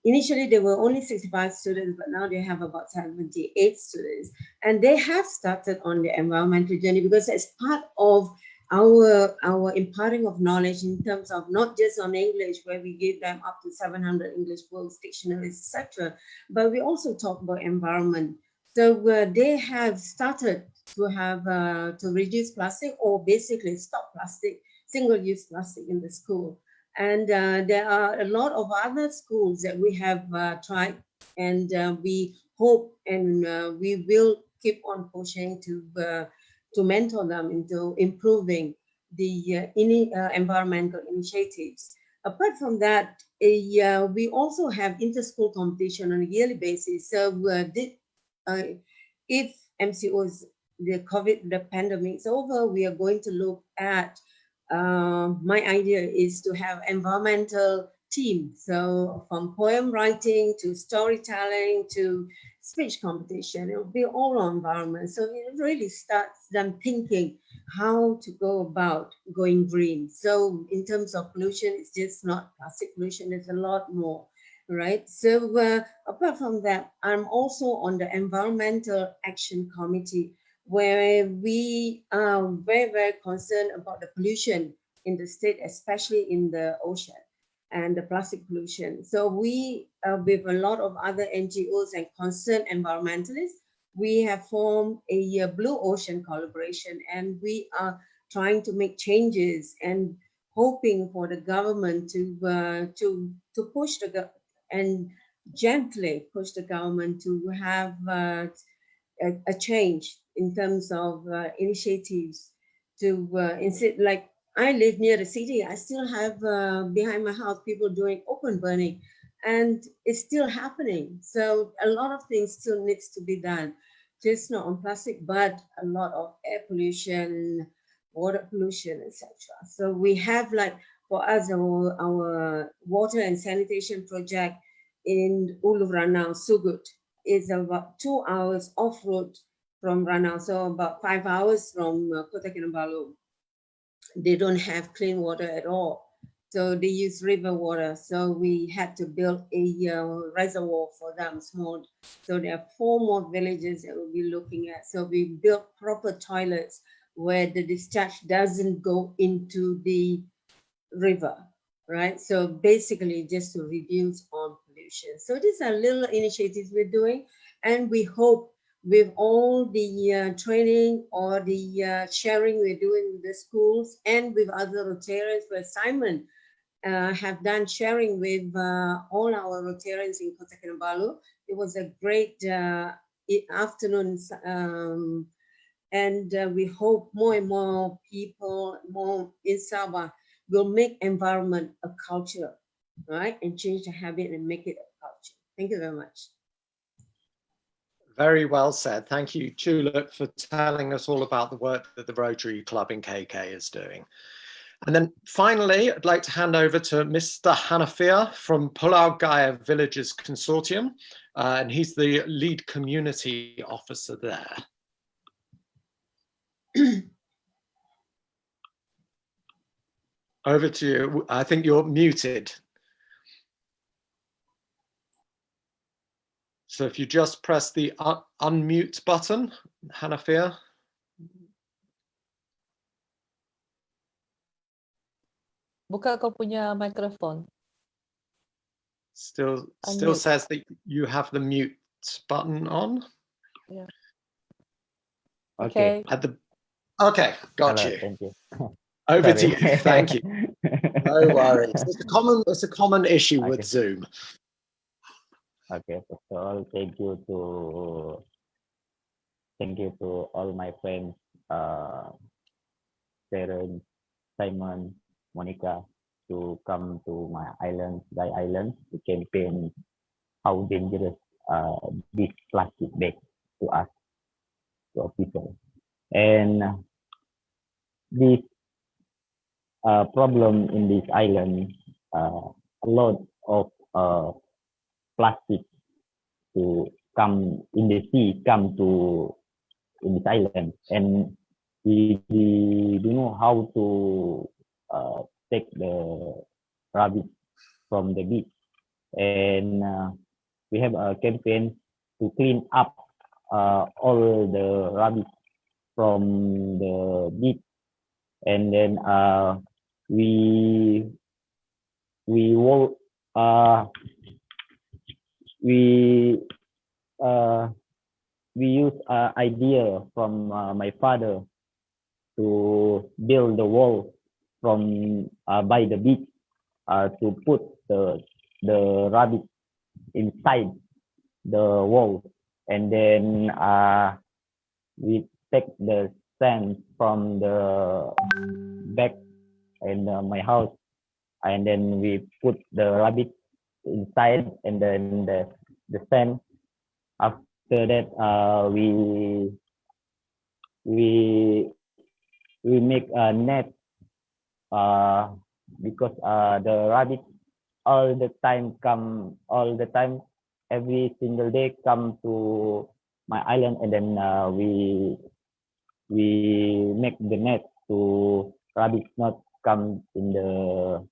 Speaker 16: Initially, there were only 65 students, but now they have about 78 students. And they have started on the environmental journey because as part of our imparting of knowledge in terms of not just on English, where we give them up to 700 English books, dictionaries, etc., but we also talk about environment. So they have started to have to reduce plastic, or basically stop plastic, single-use plastic in the school. And there are a lot of other schools that we have tried, and we hope and we will keep on pushing to mentor them into improving the environmental initiatives. Apart from that, we also have inter-school competition on a yearly basis. So if MCOs, the pandemic is over, we are going to look at, my idea is to have environmental team. So from poem writing to storytelling to speech competition, it will be all on environment. So it really starts them thinking how to go about going green. So in terms of pollution, it's just not plastic pollution, there's a lot more. right? So apart from that, I'm also on the Environmental Action Committee, where we are very, very concerned about the pollution in the state, especially in the ocean and the plastic pollution. So we, with a lot of other NGOs and concerned environmentalists, we have formed a Blue Ocean collaboration, and we are trying to make changes and hoping for the government to push and gently push the government to have a change in terms of initiatives to instead, like I live near the city, I still have behind my house people doing open burning, and it's still happening. So a lot of things still needs to be done, just not on plastic, but a lot of air pollution, water pollution, etc. So we have, like, for us, our water and sanitation project in Ulu Ranau, Sugut, is about 2 hours off road from Ranau, so about 5 hours from Kota Kinabalu. They don't have clean water at all, so they use river water. So we had to build a reservoir for them, small. So there are 4 more villages that we'll be looking at. So we built proper toilets where the discharge doesn't go into the river, right? So basically just to reduce on pollution. So these are little initiatives we're doing, and we hope with all the training or the sharing we're doing with the schools and with other Rotarians, where Simon have done sharing with all our Rotarians in Kota Kinabalu. It was a great afternoon, and we hope more and more people, more in Sabah, will make environment a culture, right? And change the habit and make it a culture. Thank you very much.
Speaker 2: Very well said. Thank you, Tulip, for telling us all about the work that the Rotary Club in KK is doing. And then finally, I'd like to hand over to Mr. Hanafia from Pulau Gaya Villages Consortium, and he's the lead community officer there. Over to you. I think you're muted. So if you just press the unmute button, Hanafia.
Speaker 4: Buka kau punya microphone.
Speaker 2: Still
Speaker 4: Unmute.
Speaker 2: says that you have the mute button on.
Speaker 4: Yeah.
Speaker 17: Okay.
Speaker 2: Okay, got
Speaker 17: Hello,
Speaker 2: you.
Speaker 17: thank you.
Speaker 2: Over to
Speaker 17: Sorry.
Speaker 2: you. Thank you. No worries. It's a common issue with Zoom.
Speaker 17: Okay, first of all, thank you to all my friends, Sharon, Simon, Monica, to come to my island, Guy Island, to campaign how dangerous this plastic bag to us, to our people. And this problem in this island, a lot of plastic to come in the sea, come to in this island, and we don't know how to take the rubbish from the beach. And we have a campaign to clean up all the rubbish from the beach, and then we work we use idea from my father to build the wall from by the beach to put the rubbish inside the wall, and then we take the sand from the back in my house, and then we put the rubbish inside, and then the sand. After that, we make a net because the rabbit all the time, every single day come to my island, and then we make the net to rabbits not come in the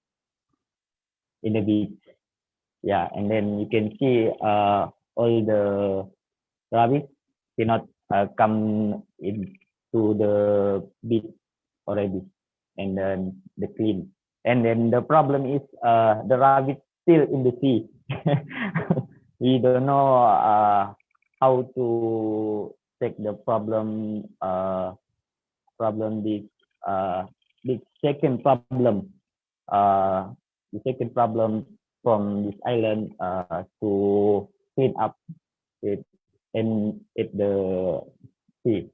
Speaker 17: beach. Yeah, and then you can see all the rabbits cannot come into the beach already, and then the clean. And then the problem is the rabbit still in the sea. We don't know how to take the problem the second problem the second problem from this island to clean up it and at the sea,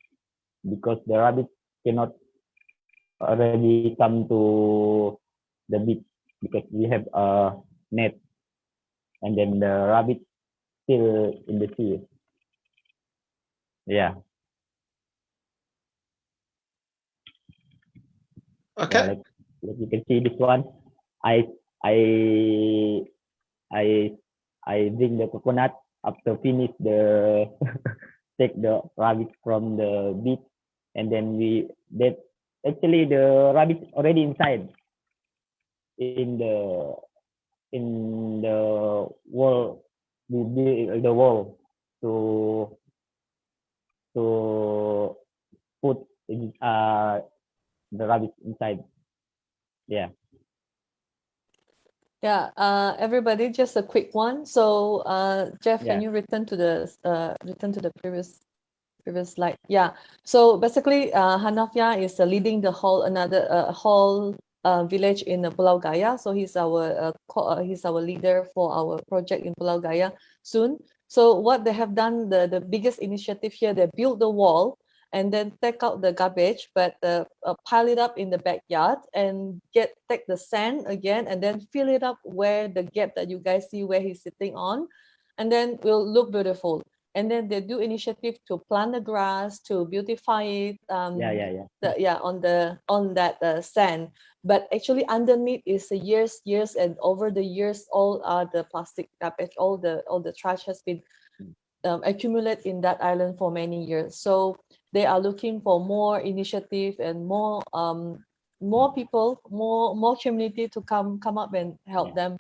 Speaker 17: because the rabbit cannot already come to the beach because we have a net, and then the rabbit still in the sea. Yeah.
Speaker 2: Okay.
Speaker 17: Yeah, like you can see this one. I drink the coconut after finish the take the rabbit from the beach, and then actually the rabbit already inside in the wall, the wall to put the rabbit inside. Yeah.
Speaker 4: Yeah, everybody, just a quick one. So, Jeff,
Speaker 17: Yeah.
Speaker 4: can you return to the previous slide? Yeah. So basically, Hanafia is leading the whole village in Pulau Gaya. So he's our leader for our project in Pulau Gaya soon. So what they have done, the biggest initiative here, they built the wall and then take out the garbage, but pile it up in the backyard and take the sand again and then fill it up where the gap that you guys see where he's sitting on, and then will look beautiful. And then they do initiative to plant the grass to beautify it. On that sand, but actually underneath is years and over the years, all the plastic garbage, all the trash has been accumulate in that island for many years. So they are looking for more initiative and more people, more community to come up and help them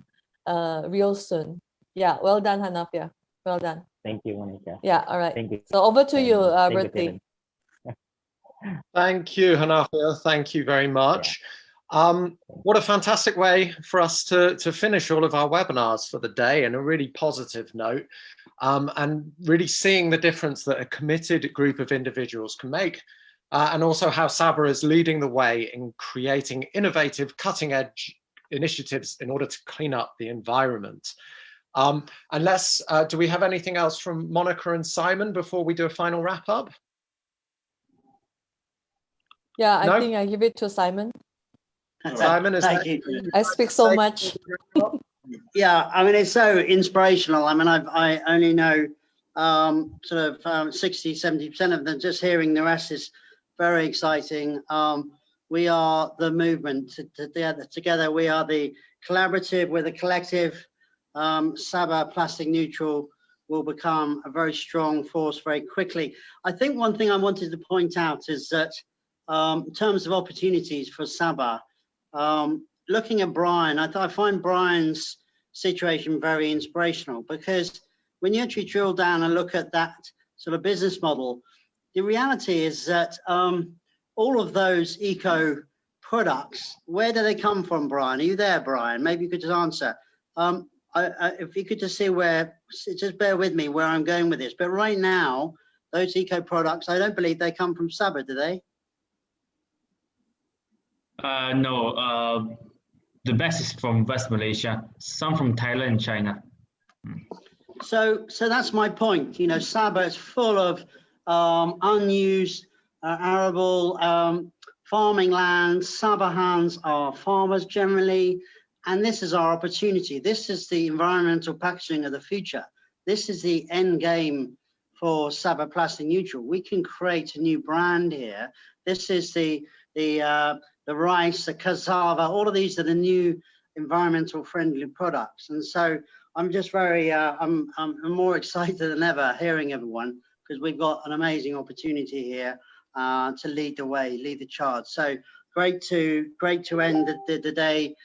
Speaker 4: real soon. Yeah, well done, Hanafia. Well done.
Speaker 17: Thank you, Monica.
Speaker 4: Yeah, all right.
Speaker 17: Thank you.
Speaker 4: So over to you,
Speaker 17: Thank you,
Speaker 4: Bertie.
Speaker 17: Karen.
Speaker 2: Thank you, Hanafia. Thank you very much. What a fantastic way for us to finish all of our webinars for the day in a really positive note, and really seeing the difference that a committed group of individuals can make, and also how Sabah is leading the way in creating innovative, cutting-edge initiatives in order to clean up the environment. Unless, do we have anything else from Monica and Simon before we do a final wrap-up?
Speaker 4: Yeah, I
Speaker 2: No?
Speaker 4: think I give it to Simon.
Speaker 2: Simon, is
Speaker 3: Thank
Speaker 2: that...
Speaker 3: you.
Speaker 4: I speak so much.
Speaker 3: Yeah, I mean, it's so inspirational. I mean, I only know sort of 60, 70% of them. Just hearing the rest is very exciting. We are the movement. Together, we are the collaborative, we're the collective. Sabah Plastic Neutral will become a very strong force very quickly. I think one thing I wanted to point out is that in terms of opportunities for Sabah, looking at Brian, I find Brian's situation very inspirational, because when you actually drill down and look at that sort of business model, the reality is that all of those eco products, where do they come from, Brian? Are you there, Brian? Maybe you could just answer. If you could just see just bear with me where I'm going with this. But right now, those eco products, I don't believe they come from Sabah, do they?
Speaker 10: No, the best is from West Malaysia, some from Thailand and China.
Speaker 3: So that's my point. You know, Sabah is full of unused arable farming land. Sabahans are farmers generally, and this is our opportunity. This is the environmental packaging of the future. This is the end game for Sabah Plastic Neutral. We can create a new brand here. This is the rice, the cassava, all of these are the new environmental friendly products. And so I'm just very, I'm more excited than ever hearing everyone, because we've got an amazing opportunity here to lead the way, lead the charge. So great to end the day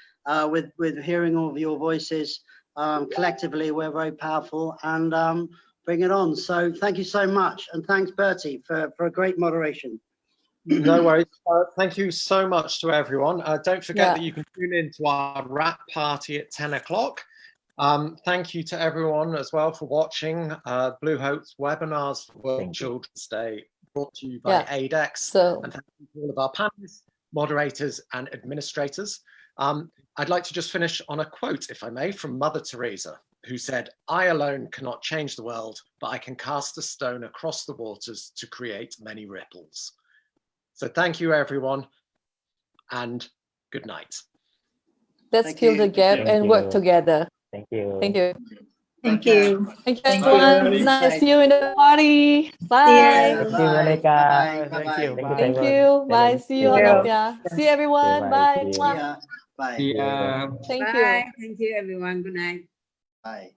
Speaker 3: with hearing all of your voices. collectively, we're very powerful, and bring it on. So thank you so much. And thanks, Bertie, for a great moderation.
Speaker 2: No worries. Thank you so much to everyone. Don't forget that you can tune in to our wrap party at 10 o'clock. Thank you to everyone as well for watching Blue Hope's webinars for World Children's Day, brought to you by ADEX. And thank you to all of our panelists, moderators, and administrators. I'd like to just finish on a quote, if I may, from Mother Teresa, who said, "I alone cannot change the world, but I can cast a stone across the waters to create many ripples." So thank you, everyone, and good night.
Speaker 4: Let's fill the gap and work together.
Speaker 17: Thank you.
Speaker 4: Thank you.
Speaker 13: Thank you.
Speaker 4: Thank you, everyone. Good night. See you in the party. Bye.
Speaker 17: Thank you, Monica.
Speaker 6: Thank you.
Speaker 4: Thank you. Bye. See you, Anopia. See everyone. Bye.
Speaker 3: Bye.
Speaker 17: See ya.
Speaker 4: Thank
Speaker 16: Bye.
Speaker 4: you.
Speaker 16: Thank you, everyone. Good night.
Speaker 3: Bye.